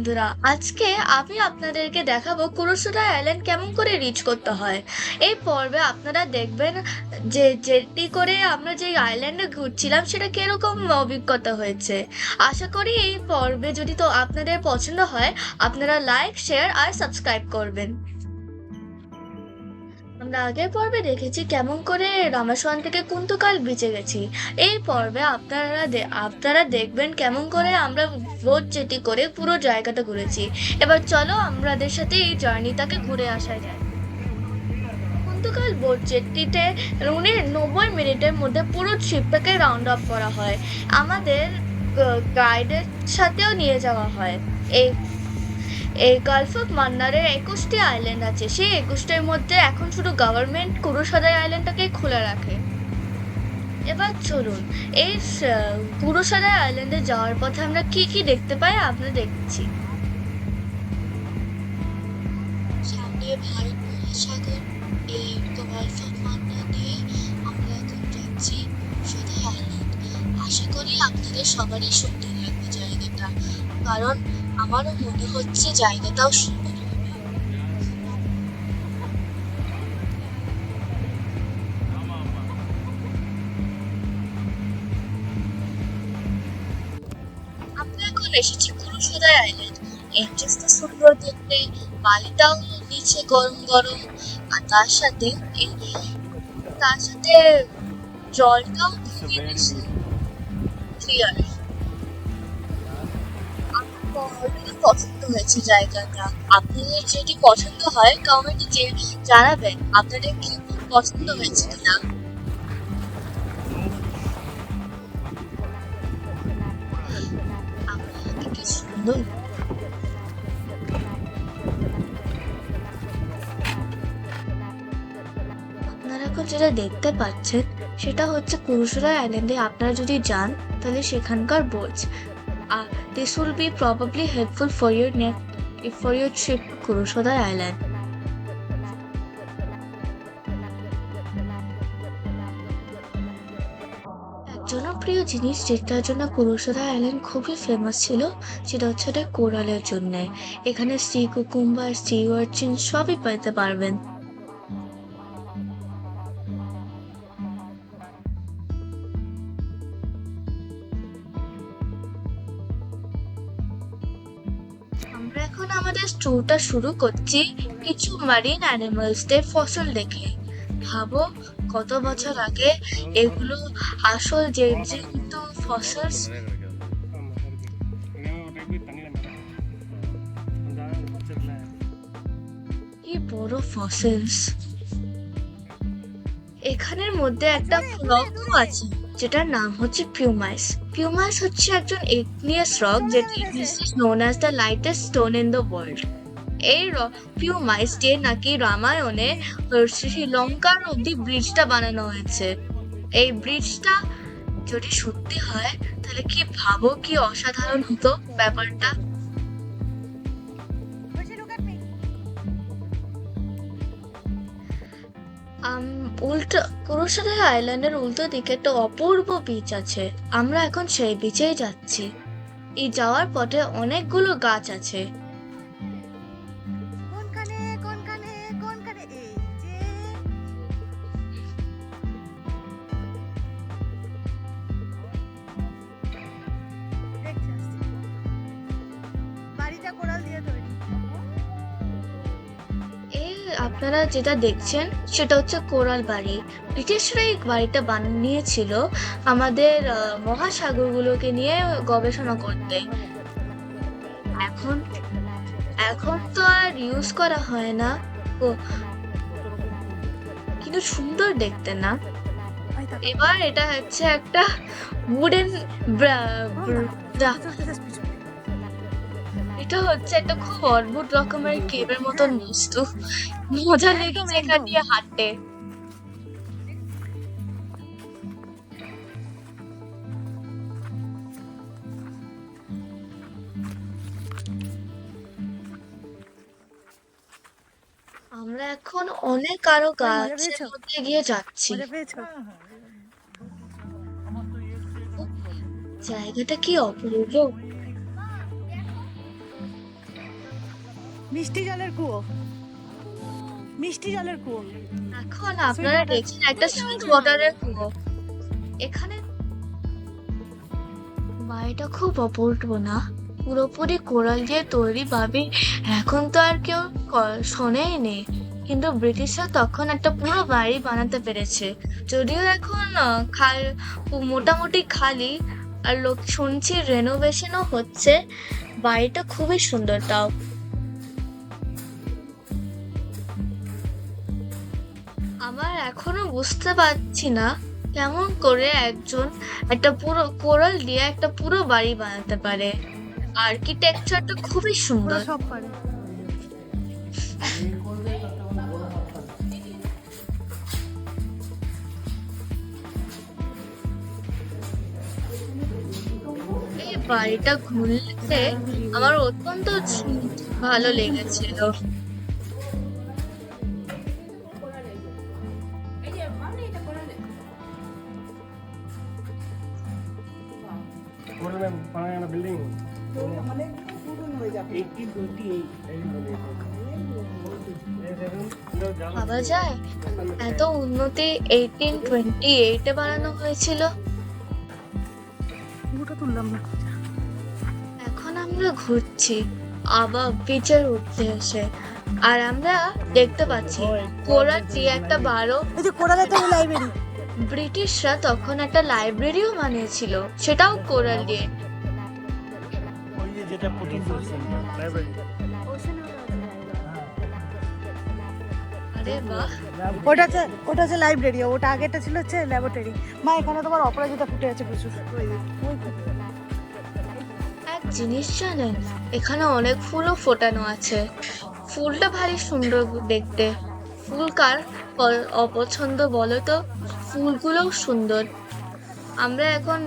বন্ধুরা, আজকে আমি আপনাদেরকে দেখাবো কুরুসুডাই আইল্যান্ড কেমন করে রিচ করতে হয়। এই পর্বে আপনারা দেখবেন যে যেটি করে আমরা যে আইল্যান্ডে ঘুরছিলাম সেটা কিরকম অভিজ্ঞতা হয়েছে। আশা করি এই পর্বে যদি তো আপনাদের পছন্দ হয়, আপনারা লাইক, শেয়ার আর সাবস্ক্রাইব করবেন। আমরা আগের পর্বে দেখেছি কেমন করে রামেশ্বরম থেকে কুন্তকাল বিচে গেছি। এই পর্বে আপনারা দেখবেন কেমন করে আমরা বোট জেটি করে পুরো জায়গাটা ঘুরেছি। এবার চলো আমাদের সাথে এই জার্নিটাকে ঘুরে আসা যায়। কুন্তকাল বোট জেটিতে 90 মিনিটের মধ্যে পুরো ট্রিপটাকে রাউন্ড আপ করা হয়। আমাদের গাইডের সাথেও নিয়ে যাওয়া হয়। এই এই গালফ অফ মান্নারের 21টি আইল্যান্ড আছে। সেই 21টার মধ্যে এখন শুধু গভর্নমেন্ট কুরুসাদাই আইল্যান্ডটাকে খুলে রাখে। এবার চলুন এই কুরুসাদাই আইল্যান্ডে যাওয়ার পথে আমরা কি কি দেখতে পাই আমরা দেখছি। সামনে ভারত মহাসাগর, এই গালফ অফ মান্নার দিয়ে আমরা এখন যাচ্ছি কুরুসাদাই আইল্যান্ড। আশা করি আপনাদের সবারই সুন্দর লাগবে জায়গাটা, কারণ আমারও মনে হচ্ছে জায়গাটাও সুন্দর হবে। আমরা এখন এসেছি কুরুসাদাই আইল্যান্ড। এন্ট্রেন্সটা সুন্দর দেখতে, বালিটাও নিচে গরম গরম, আর তার সাথে জলটাও খুবই বেশি ক্লিয়ার। অলরেডি পছন্দ হয়েছে জায়গাটা। আপনাদের যদি পছন্দ হয় কমেন্টে জানাবেন আপনাদের কি পছন্দ হয়েছে কিনা। আপনারা কি সুন্দর। আপনারা এখন যেটা দেখতে পাচ্ছেন সেটা হচ্ছে কুরুসাদাই আইল্যান্ডে আপনারা যদি যান তাহলে সেখানকার boats. This will be probably helpful for your trip to Kurusadai Island. এক জনপ্রিয় জিনিস যেটার জন্য কুরুসাদাই আইল্যান্ড খুবই ফেমাস ছিল সেটা হচ্ছে এটা কোরালের জন্য। এখানে সি কুকুম্বার, সি আর্চিন সবই পেতে পারবেন। আমরা এখন আমাদের ট্যুরটা শুরু করছি কিছু মারিন অ্যানিমালসদের ফসল দেখে। ভাবো কত বছর আগে এগুলো আসল যেহেতু ফসলস, কি বড় ফসলস। এখানের মধ্যে একটা ফ্রগও আছে যেটার নাম হচ্ছে পিউমাইস। পিউমাইস হচ্ছে একজন igneous rock যেটা is known as the lightest stone in the world. এই পিউমাইস দিয়ে নাকি রামায়ণে শ্রীলঙ্কার অব্দি ব্রিজটা বানানো হয়েছে। এই ব্রিজটা যদি সত্যি হয় তাহলে কি ভাবো কি অসাধারণ হতো ব্যাপারটা। উল্টো কুরুসাদাই আইল্যান্ডের উল্টো দিকে একটা অপূর্ব বিচ আছে। আমরা এখন সেই বিচেই যাচ্ছি। এই যাওয়ার পথে অনেকগুলো গাছ আছে। আপনারা যেটা দেখছেন সেটা হচ্ছে কোরাল বাড়ি। ব্রিটিশরা এই বাড়িটা বানিয়েছিল আমাদের মহাসাগরগুলোকে নিয়ে গবেষণা করতে। এখন এখন তো আর ইউজ করা হয় না, কিন্তু সুন্দর দেখতে না। এবার এটা হচ্ছে একটা উডেন, এটা হচ্ছে একটা খুব অদ্ভুত রকমের কেবের মতন বস্তু। মজা লেগেছে এখান দিয়ে হাঁটতে। আমরা এখন অনেক আরো গাছের মধ্যে গিয়ে যাচ্ছি। জায়গাটা কি অপূর্ব। মিষ্টি জলের কুয়ো, মিষ্টি জলের কুয়ো। এখন আপনারা দেখছেন একটা সুইট ওয়াটারের কুয়ো। এখানে বাড়িটা খুব অপূর্ব না? পুরোপুরি কোরাল দিয়ে তৈরি ভাবে এখন তো আর কেউ শোনেই নেই, কিন্তু ব্রিটিশরা তখন একটা পুরো বাড়ি বানাতে পেরেছে। যদিও এখন মোটামুটি খালি, আর লোক শুনছি রেনোভেশনও হচ্ছে। বাড়িটা খুবই সুন্দর। তাও আমার এখনো বুঝতে পারছি না কেমন করে একজন একটা পুরো কোরাল দিয়ে একটা পুরো বাড়ি বানাতে পারে। আর্কিটেকচারটা খুবই ওরা সুন্দর। সব পারে। এই বাড়িটা ঘুরতে আমার অত্যন্ত ভালো লেগেছিল। বিল্ডিং ভাবা যায় এত উন্নতি 1828-এ বানানো হয়েছিল। পুরোটা তুললাম না। এখন আমরা ঘুরছি আবার বিচের উদ্দেশ্যে, আর আমরা দেখতে পাচ্ছি কোরাল দিয়ে একটা এই যে কোরালের তো লাইব্রেরি। ব্রিটিশরা তখন একটা লাইব্রেরিও বানিয়েছিল, সেটাও কোরাল দিয়ে। ওই যে যেটা প্রথম বলছেন লাইব্রেরি। আরে বাহ, ওটা হচ্ছে লাইব্রেরি, ওটা আগেটা ছিল হচ্ছে ল্যাবরেটরি। মা এখানে তোমার অপরাজিতা ফুটে আছে প্রচুর। এক জিনিস জানেন, এখানে অনেক ফুলও ফোটানো আছে। ফুলটা ভারী সুন্দর দেখতে। ফুল কার অপছন্দ বলো তো? ফুলগুলোও সুন্দর। আমরা এখন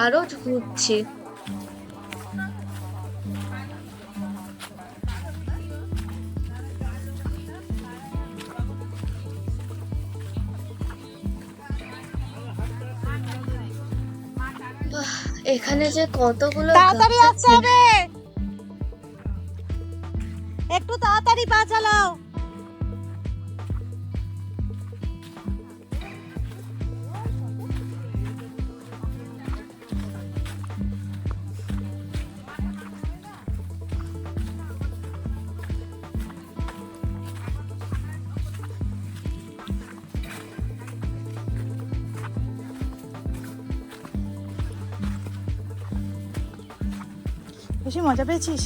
আরো ঘুরছি। বাহ, এখানে যে কতগুলো তাড়াতাড়ি গাছ আসতে আছে। হবে, একটু তাড়াতাড়ি পা চালাও। বেশি মজা পেয়েছিস?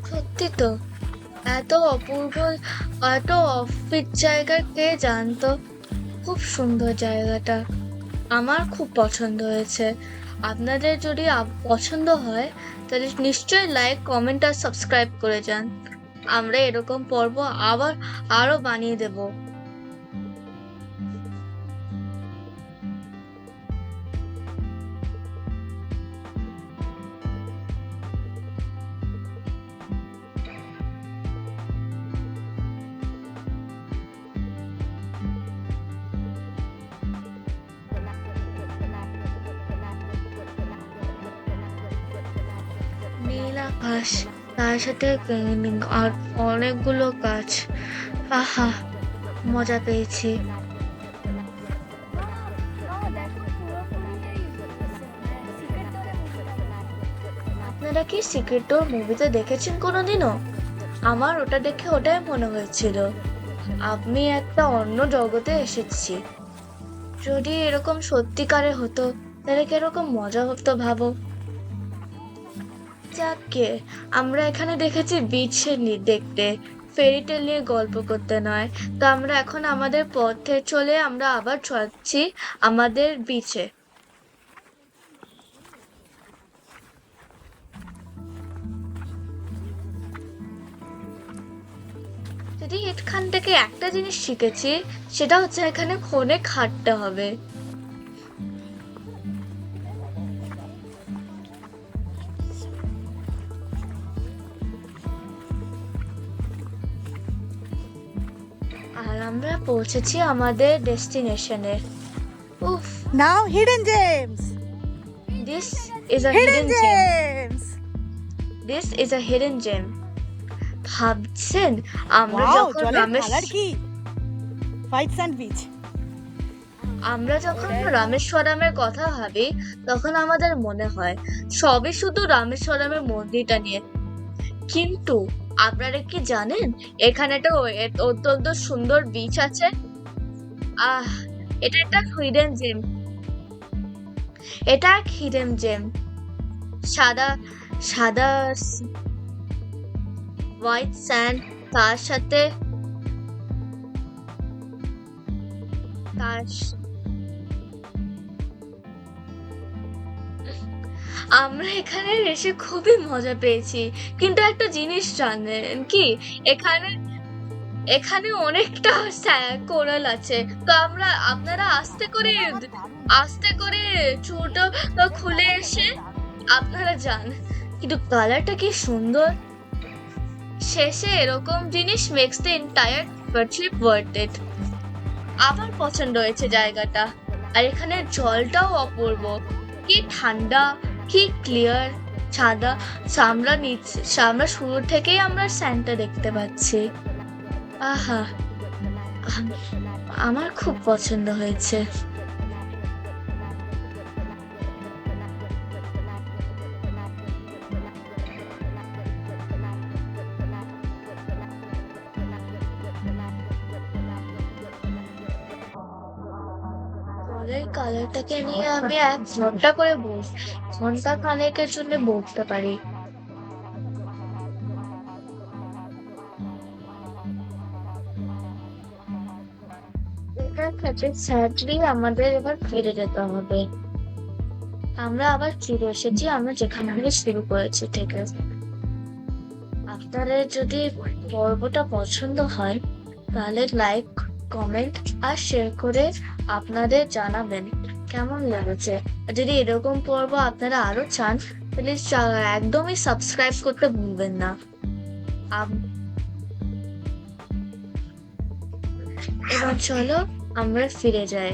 সত্যি তো, এত অপূর্ব, এত অফবিট জায়গা কে জানতো। খুব সুন্দর জায়গাটা, আমার খুব পছন্দ হয়েছে। আপনাদের যদি পছন্দ হয় তাহলে নিশ্চয়ই লাইক, কমেন্ট আর সাবস্ক্রাইব করে যান। আমরা এরকম পর্ব আবার আরো বানিয়ে দেব। নীল আকাশ, তার সাথে আর অনেকগুলো গাছ। আহা, মজা পেয়েছি। আপনারা কি সিক্রেট ডোর মুভিতে দেখেছেন কোনোদিনও? আমার ওটা দেখে ওটাই মনে হয়েছিল, আমি একটা অন্য জগতে এসেছি। যদি এরকম সত্যিকারে হতো তাহলে কিরকম মজা হতো ভাবো। যাকে আমরা এখানে দেখেছি বিচে দেখতে, ফেরিটেল নিয়ে গল্প করতে নয়। তো আমরা এখন আমাদের পথে চলে আমরা আবার যাচ্ছি আমাদের বিচে। যদি এখান থেকে একটা জিনিস শিখেছি, সেটা হচ্ছে এখানে ফোনে খাটতে হবে। আর আমরা পৌঁছেছি আমাদের ডেস্টিনেশনে। উফ, now hidden gems, this is a hidden hidden gem. Gems. This is a hidden gem. ভাবছেন আমরা ওয়াও, যখন জলের কালার কি? White sand beach. রামেশ্বরমের কথা ভাবি, তখন আমাদের মনে হয় সবই শুধু রামেশ্বরমের মন্দিরটা নিয়ে। কিন্তু আপনারা কি জানেন এখানে একটা অত্যন্ত সুন্দর বিচ আছে? আহ এটা একটা হিডেন জেম। এটা এক হিডেন জেম। সাদা সাদা হোয়াইট স্যান্ড, তার সাথে তার আমরা এখানে এসে খুবই মজা পেয়েছি। কিন্তু একটা জিনিস জানেন কি, এখানে এখানে অনেকটা কোরাল আছে। তো আপনারা আস্তে করে চুলটা খুলে এসে আপনারা যান। কিন্তু কালারটা কি সুন্দর। শেষে এরকম জিনিস makes the entire trip worth it. আমার পছন্দ হয়েছে জায়গাটা। আর এখানে জলটাও অপূর্ব, কি ঠান্ডা, কি ক্লিয়ার। সাদা আমরা শুরু থেকেই আমরা স্যান্টা দেখতে পাচ্ছি। আহা, আমার খুব পছন্দ হয়েছে। জলের কালারটাকে নিয়ে আমি 1 ঘন্টা করে ঘন্টা খানেকের জন্য বলতে পারি। এটার ক্ষেত্রে স্যাডলি আমাদের এবার ফিরে যেতে হবে। আমরা আবার ফিরে এসেছি আমরা যেখান থেকে শুরু করেছি, ঠিক আছে? আপনাদের যদি পর্বটা পছন্দ হয় তাহলে লাইক, কমেন্ট আর শেয়ার করে আপনাদের জানাবেন কেমন লেগেছে। আর যদি এরকম পর্ব আপনারা আরো চান তাহলে একদমই সাবস্ক্রাইব করতে ভুলবেন না। এবার চলো আমরা ফিরে যাই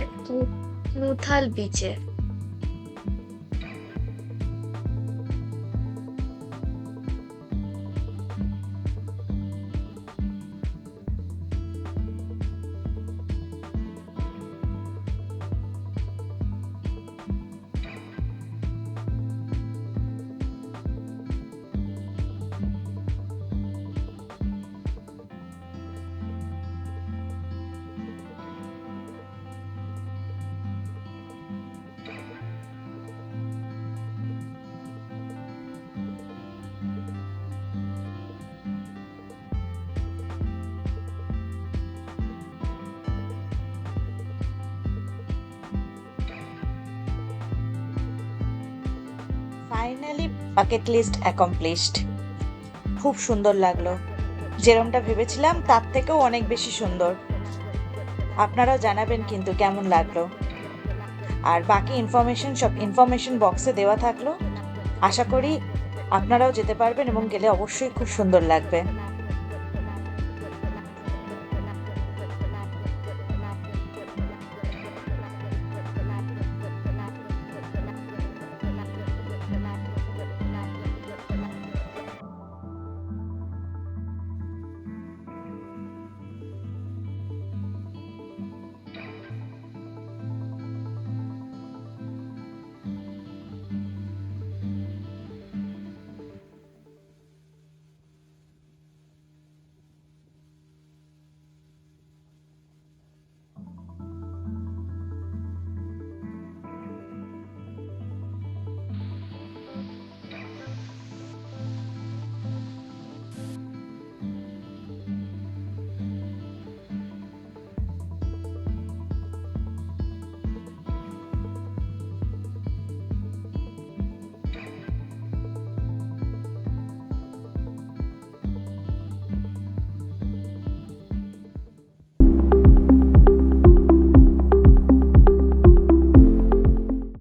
নুথাল বিচে। Finally bucket list accomplished. খুব সুন্দর লাগলো, যেরমটা ভেবেছিলাম তার থেকেও অনেক বেশি সুন্দর। আপনারাও জানাবেন কিন্তু কেমন লাগলো। আর বাকি সব ইনফরমেশন বক্সে দেওয়া থাকলো। আশা করি আপনারাও যেতে পারবেন এবং গেলে অবশ্যই খুব সুন্দর লাগবে।